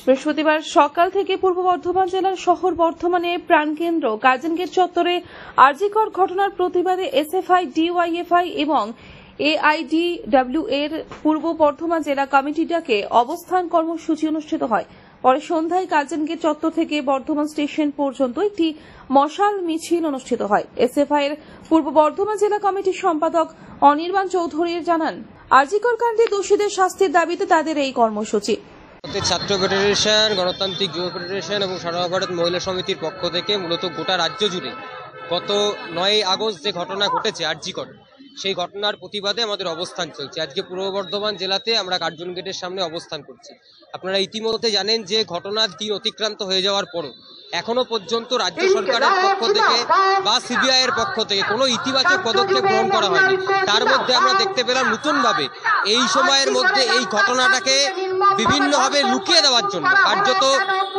বৃহস্পতিবার সকাল থেকে পূর্ব বর্ধমান জেলার শহর বর্ধমানে প্রাণকেন্দ্র গার্জেন গেট চত্বরে আরজিকর ঘটনার প্রতিবাদে এসএফআই, ডিওয়াইএফআই এবং এআইডিডব্লিউ এর পূর্ব বর্ধমান জেলা কমিটির ডাকে অবস্থান কর্মসূচি অনুষ্ঠিত হয়। পরে সন্ধ্যায় গার্জেন গেট চত্বর থেকে বর্ধমান স্টেশন পর্যন্ত একটি মশাল মিছিল অনুষ্ঠিত হয়। এসএফআই এর পূর্ব বর্ধমান জেলা কমিটির সম্পাদক অনির্বাণ চৌধুরী জানান, আরজিকর কাণ্ডে দোষীদের শাস্তির দাবিতে তাদের এই কর্মসূচি। ছাত্র ফেডারেশন, গণতান্ত্রিক যুব ফেডারেশন এবং সারা ভারত মহিলা সমিতির পক্ষ থেকে মূলত গোটা রাজ্য জুড়ে গত 9 আগস্ট যে ঘটনা ঘটেছে আরজিকর, সেই ঘটনার প্রতিবাদে আমাদের অবস্থান চলছে। আজকে পূর্ব বর্ধমান জেলাতে আমরা গার্জন গেটের সামনে অবস্থান করছি। আপনারা ইতিমধ্যে জানেন যে ঘটনার দিন অতিক্রান্ত হয়ে যাওয়ার পরও এখনো পর্যন্ত রাজ্য সরকারের পক্ষ থেকে বা সিবিআই এর পক্ষ থেকে কোনো ইতিবাচক পদক্ষেপ গ্রহণ করা হয়নি। তার মধ্যে আমরা দেখতে পেলাম নতুনভাবে এই সময়ের মধ্যে এই ঘটনাটাকে বিভিন্নভাবে লুকিয়ে দেওয়ার জন্য, কার্যত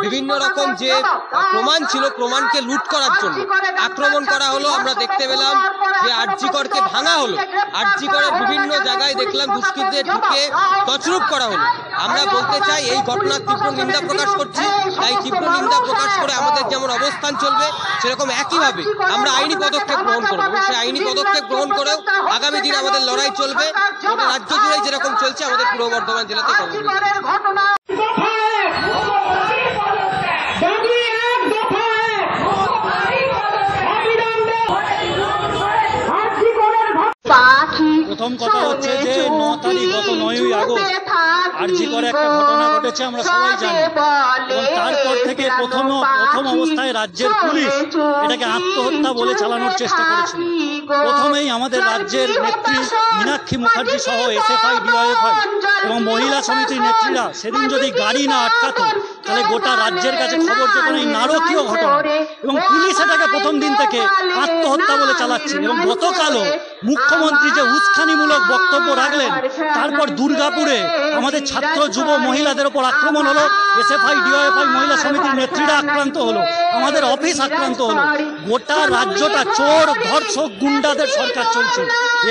বিভিন্ন রকম যে প্রমাণ ছিল প্রমাণকে লুট করার জন্য আক্রমণ করা হলো। আমরা দেখতে পেলাম যে আরজিকরকে ভাঙা হলো, আরজিকরের বিভিন্ন জায়গায় দেখলাম দুষ্কৃতীদের ঢুকে তছরূপ করা হলো। আমরা বলতে চাই এই ঘটনার তীব্র নিন্দা প্রকাশ করছি। তাই তীব্র নিন্দা প্রকাশ করে আমাদের যেমন অবস্থান চলবে সেরকম একইভাবে আমরা আইনি পদক্ষেপ গ্রহণ করবো এবং সেই আইনি পদক্ষেপ গ্রহণ করেও আগামী দিন আমাদের লড়াই চলবে। গোটা রাজ্য জুড়ে যেরকম চলছে আমাদের পূর্ব বর্ধমান জেলাতে প্রথম কথা হচ্ছে যে 9 তারিখ গত 9ই আগস্ট আরজিকরে একটা ঘটনা ঘটেছে, আমরা সবাই জানি। এবং তারপর থেকে প্রথম অবস্থায় রাজ্যের পুলিশ এটাকে আত্মহত্যা বলে চালানোর চেষ্টা করেছিল। প্রথমেই আমাদের রাজ্যের নেত্রী মীনাক্ষী মুখার্জি সহ এসএফআই, ডিওয়াইএফআই এবং মহিলা সমিতির নেত্রীরা সেদিন যদি গাড়ি না আটকাতো তাহলে গোটা রাজ্যের কাছে খবর যেত না এই নারকীয় ঘটনা। এবং পুলিশ এটাকে প্রথম দিন থেকে আত্মহত্যা বলে চালাচ্ছে। এবং গতকালও মুখ্যমন্ত্রী যে উস্কানিমূলক বক্তব্য রাখলেন, তারপর দুর্গাপুরে আমাদের ছাত্র যুব মহিলাদের ওপর আক্রমণ হলো, এসএফআই, ডিওয়াইএফআই মহিলা সমিতির নেত্রীরা আক্রান্ত হলো, আমাদের অফিস আক্রান্ত হলো। গোটা রাজ্যটা চোর, ধর্ষক, গুন্ডাদের সরকার চলছে।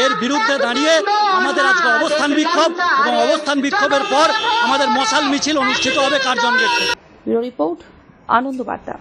এর বিরুদ্ধে দাঁড়িয়ে আমাদের আজকে অবস্থান বিক্ষোভ এবং অবস্থান বিক্ষোভের পর আমাদের মশাল মিছিল অনুষ্ঠিত হবে গার্জন গেট থেকে। রিপোর্ট, আনন্দ বার্তা।